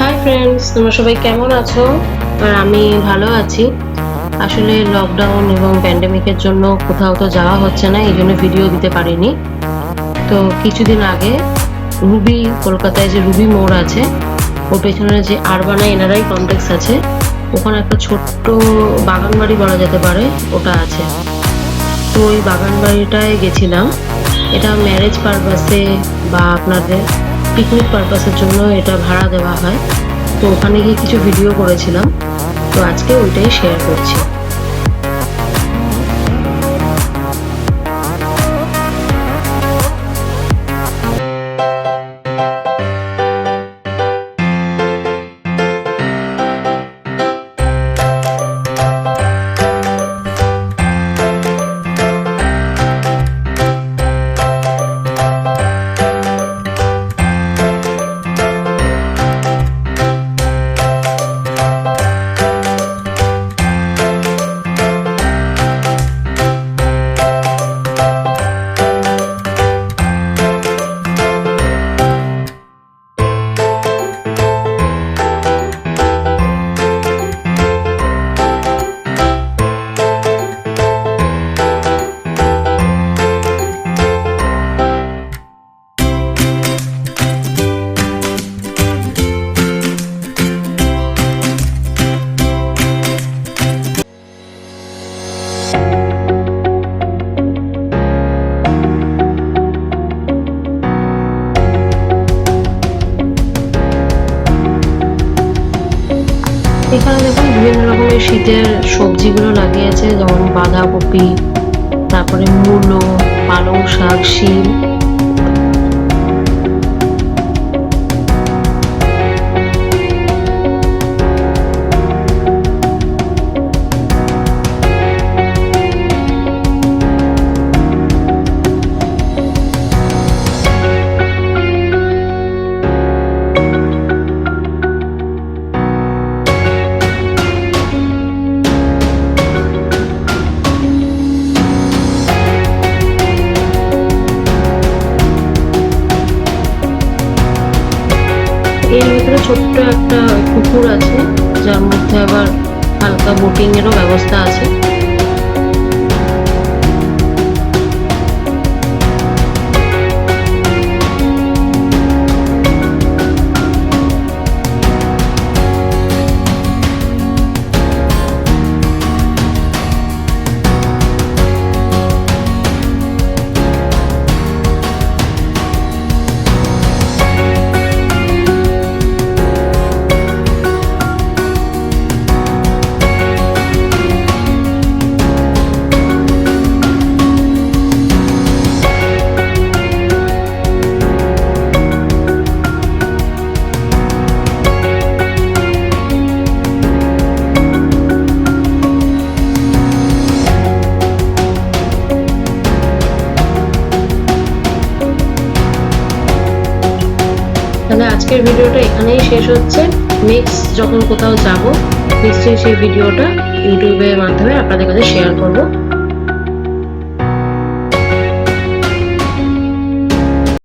Hi friends, তোমরা সবাই কেমন আছো? আর আমি ভালো আছি। আসলে লকডাউন এবং প্যান্ডেমিকের জন্য কোথাও তো যাওয়া হচ্ছে না, এই জন্য ভিডিও দিতে পারিনি। তো কিছুদিন আগে রুবি, কলকাতায় যে রুবি মোড় আছে ওর পেছনে যে আরবানা এনআরআই কমপ্লেক্স আছে, ওখানে একটা ছোট্ট বাগান বাড়ি বলা যেতে পারে, ওটা আছে। তো ওই বাগান বাড়িটায় গেছিলাম। এটা ম্যারেজ পারপাসে বা আপনাদের পিকনিক পারপাসের জন্য এটা ভাড়া দেওয়া হয়। তো ওখানে গিয়ে কিছু ভিডিও করেছিলাম, তো আজকে ওইটাই শেয়ার করছি। এখানে দেখুন বিভিন্ন রকমের শীতের সবজিগুলো লাগিয়েছে, যেমন বাঁধাকপি, তারপরে মূলো, পালং শাক, শিম। এর ভিতরে ছোট্ট একটা পুকুর আছে, যার মধ্যে আবার হালকা বোটিং এরও ব্যবস্থা আছে। তাহলে আজকের ভিডিওটা এখানেই শেষ হচ্ছে। নেক্সট যখন কোথাও যাব, নিশ্চয়ই সেই ভিডিওটা ইউটিউবের মাধ্যমে আপনাদের কাছে শেয়ার করব।